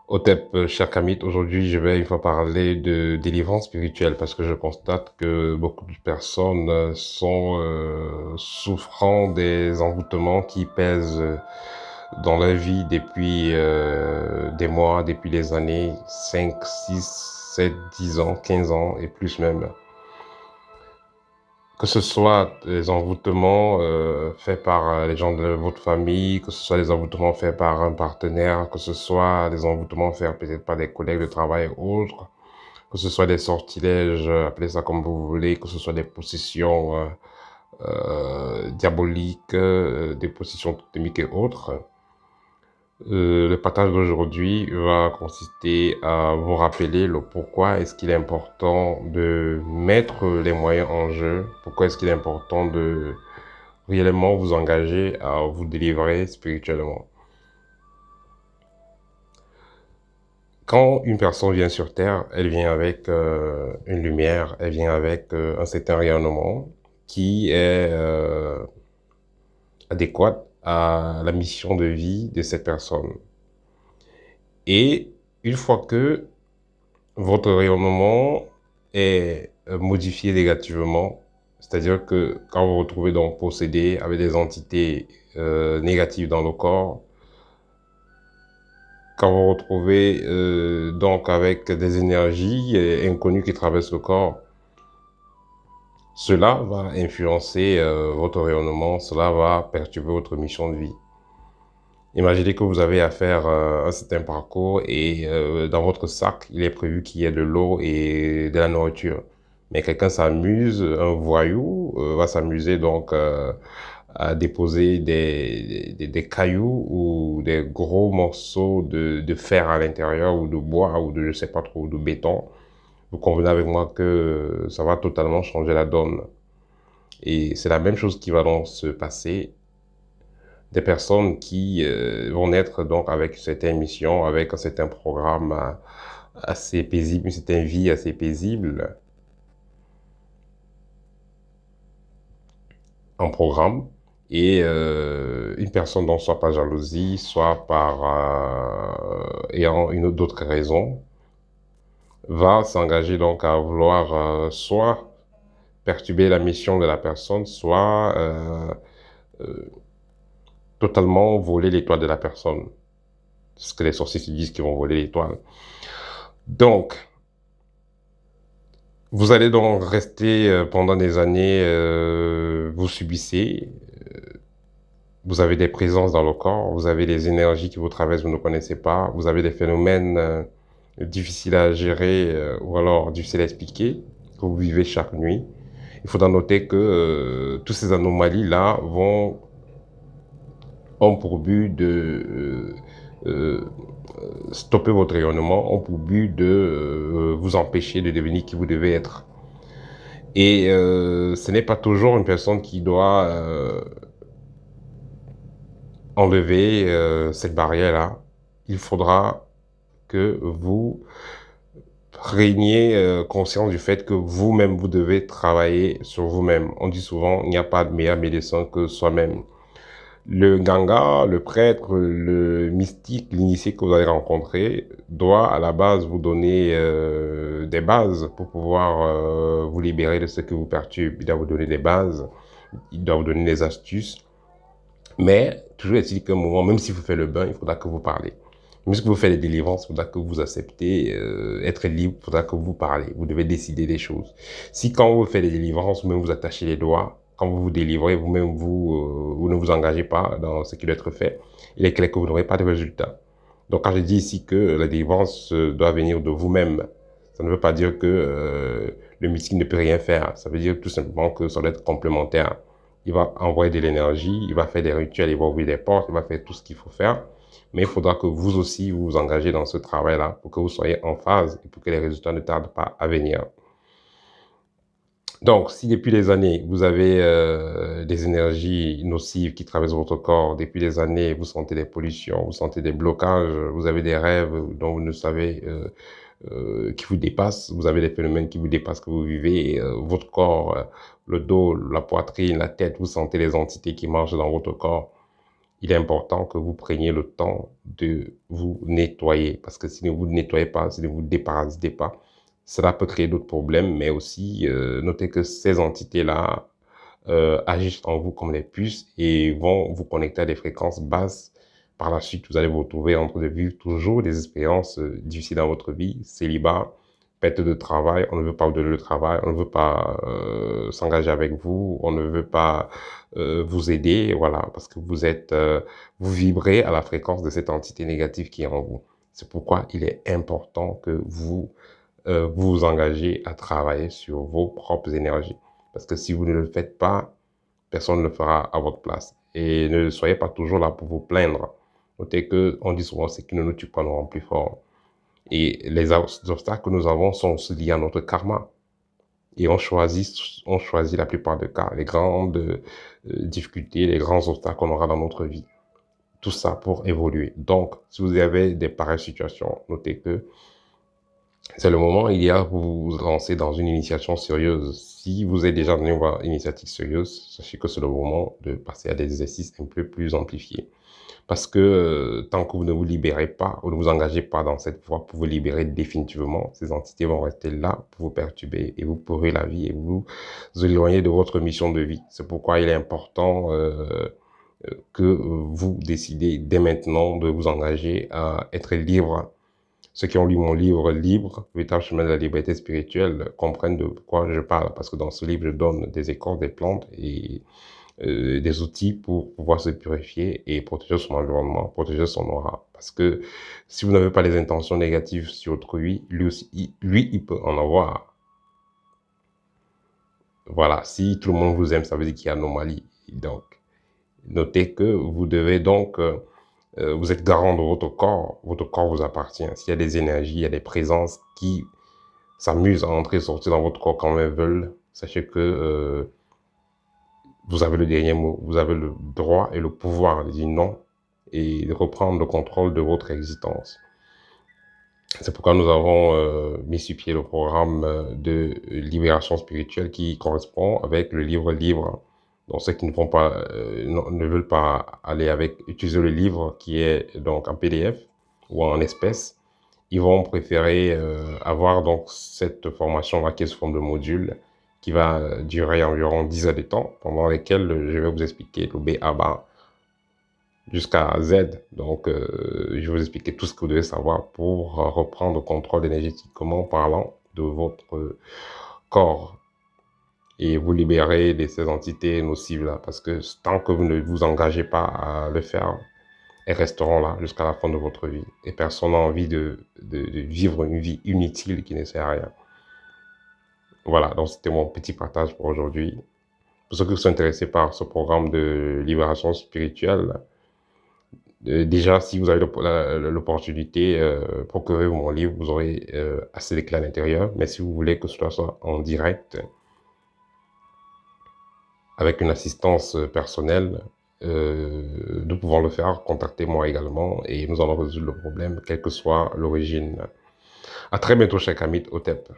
Otep, cher Kamit, aujourd'hui je vais une fois parler de délivrance spirituelle parce que je constate que beaucoup de personnes sont souffrant des envoûtements qui pèsent dans leur vie depuis des mois, depuis des années, 5, 6, 7, 10 ans, 15 ans et plus même. Que ce soit des envoûtements faits par les gens de votre famille, que ce soit des envoûtements faits par un partenaire, que ce soit des envoûtements faits peut-être par des collègues de travail ou autres, que ce soit des sortilèges, appelez ça comme vous voulez, que ce soit des possessions diaboliques, des possessions totémiques et autres. Le partage d'aujourd'hui va consister à vous rappeler le pourquoi est-ce qu'il est important de mettre les moyens en jeu, pourquoi est-ce qu'il est important de réellement vous engager à vous délivrer spirituellement. Quand une personne vient sur Terre, elle vient avec une lumière, elle vient avec un certain rayonnement qui est adéquat à la mission de vie de cette personne. Et une fois que votre rayonnement est modifié négativement, c'est-à-dire que quand vous vous retrouvez donc possédé avec des entités négatives dans le corps, quand vous vous retrouvez donc avec des énergies inconnues qui traversent le corps, cela va influencer votre rayonnement, cela va perturber votre mission de vie. Imaginez que vous avez à faire un certain parcours et dans votre sac, il est prévu qu'il y ait de l'eau et de la nourriture. Mais quelqu'un s'amuse, un voyou va s'amuser donc à déposer des cailloux ou des gros morceaux de fer à l'intérieur ou de bois ou de je sais pas trop, de béton. Vous convenez avec moi que ça va totalement changer la donne. Et c'est la même chose qui va donc se passer des personnes qui vont naître donc avec une certaine mission, avec un certain programme assez paisible, une certaine vie assez paisible, en programme, et une personne dont soit par jalousie, soit par ayant une autre raison, va s'engager donc à vouloir soit perturber la mission de la personne, soit euh, totalement voler l'étoile de la personne. C'est ce que les sorciers se disent qu'ils vont voler l'étoile. Donc, vous allez donc rester pendant des années, vous subissez, vous avez des présences dans le corps, vous avez des énergies qui vous traversent, vous ne connaissez pas, vous avez des phénomènes difficiles à gérer ou alors difficiles à expliquer que vous vivez chaque nuit. Il faudra noter que toutes ces anomalies-là ont pour but de stopper votre rayonnement, ont pour but de vous empêcher de devenir qui vous devez être. Et ce n'est pas toujours une personne qui doit enlever cette barrière-là. Il faudra que vous preniez conscience du fait que vous-même, vous devez travailler sur vous-même. On dit souvent, il n'y a pas de meilleur médecin que soi-même. Le ganga, le prêtre, le mystique, l'initié que vous allez rencontrer doit à la base vous donner des bases pour pouvoir vous libérer de ce qui vous perturbe. Il doit vous donner des bases, il doit vous donner des astuces. Mais toujours est-il qu'à un moment, même si vous faites le bain, il faudra que vous parlez. Même si vous faites des délivrances, il faudra que vous acceptez être libre, il faudra que vous parlez. Vous devez décider des choses. Si quand vous faites des délivrances, vous-même vous attachez les doigts, quand vous vous délivrez, vous-même vous ne vous engagez pas dans ce qui doit être fait, il est clair que vous n'aurez pas de résultat. Donc quand je dis ici que la délivrance doit venir de vous-même, ça ne veut pas dire que le mystique ne peut rien faire. Ça veut dire tout simplement que ça doit être complémentaire. Il va envoyer de l'énergie, il va faire des rituels, il va ouvrir des portes, il va faire tout ce qu'il faut faire. Mais il faudra que vous aussi vous vous engagez dans ce travail-là pour que vous soyez en phase et pour que les résultats ne tardent pas à venir. Donc, si depuis des années, vous avez des énergies nocives qui traversent votre corps, depuis des années, vous sentez des pollutions, vous sentez des blocages, vous avez des rêves dont vous ne savez qui vous dépassent, vous avez des phénomènes qui vous dépassent, que vous vivez, et, votre corps, le dos, la poitrine, la tête, vous sentez les entités qui marchent dans votre corps. il est important que vous preniez le temps de vous nettoyer. Parce que si vous ne nettoyez pas, si vous ne déparasitez pas, cela peut créer d'autres problèmes. Mais aussi, notez que ces entités-là agissent en vous comme des puces et vont vous connecter à des fréquences basses. Par la suite, vous allez vous retrouver en train de vivre toujours des expériences difficiles dans votre vie, célibat, perte de travail, on ne veut pas vous donner le travail, on ne veut pas s'engager avec vous, on ne veut pas vous aider, voilà, parce que vous vibrez à la fréquence de cette entité négative qui est en vous. C'est pourquoi il est important que vous engagez à travailler sur vos propres énergies. Parce que si vous ne le faites pas, personne ne le fera à votre place. Et ne soyez pas toujours là pour vous plaindre. Notez que on dit souvent, ce qui ne nous tue pas nous rend plus forts. Et les obstacles que nous avons sont aussi liés à notre karma. Et on choisit la plupart des cas, les grandes difficultés, les grands obstacles qu'on aura dans notre vie. Tout ça pour évoluer. Donc, si vous avez des pareilles situations, notez que c'est le moment idéal pour vous lancer dans une initiation sérieuse. Si vous êtes déjà dans une initiative sérieuse, sachez que c'est le moment de passer à des exercices un peu plus amplifiés. Parce que tant que vous ne vous libérez pas, ou ne vous engagez pas dans cette voie pour vous libérer définitivement, ces entités vont rester là pour vous perturber et vous pourrir la vie et vous éloigner de votre mission de vie. C'est pourquoi il est important que vous décidez dès maintenant de vous engager à être libre. Ceux qui ont lu mon livre Libre, Véritable chemin de la liberté spirituelle, comprennent de quoi je parle. Parce que dans ce livre, je donne des écorces, des plantes et des outils pour pouvoir se purifier et protéger son environnement, protéger son aura. Parce que si vous n'avez pas les intentions négatives sur autrui, lui aussi, il peut en avoir. Voilà, si tout le monde vous aime, ça veut dire qu'il y a anomalie. Donc, notez que vous devez donc vous êtes garant de votre corps vous appartient. S'il y a des énergies, il y a des présences qui s'amusent à entrer et sortir dans votre corps quand elles veulent, sachez que vous avez le dernier mot, vous avez le droit et le pouvoir de dire non et de reprendre le contrôle de votre existence. C'est pourquoi nous avons mis sur pied le programme de libération spirituelle qui correspond avec le livre libre. Donc ceux qui ne vont pas, ne veulent pas aller avec, utiliser le livre qui est donc en PDF ou en espèces, ils vont préférer avoir donc cette formation-là qui est sous forme de module qui va durer environ 10 heures de temps, pendant lesquelles je vais vous expliquer le B à bas jusqu'à Z. Donc, je vais vous expliquer tout ce que vous devez savoir pour reprendre le contrôle énergétiquement parlant de votre corps et vous libérer de ces entités nocives-là. Parce que tant que vous ne vous engagez pas à le faire, elles resteront là jusqu'à la fin de votre vie. Et personne n'a envie de vivre une vie inutile qui ne sert à rien. Voilà, donc c'était mon petit partage pour aujourd'hui. Pour ceux qui sont intéressés par ce programme de libération spirituelle, déjà, si vous avez l'opportunité, procurez-vous mon livre, vous aurez assez de clés à l'intérieur. Mais si vous voulez que cela soit en direct, avec une assistance personnelle, nous pouvons le faire. Contactez-moi également et nous allons résoudre le problème, quelle que soit l'origine. À très bientôt, cher Kamit Hotep.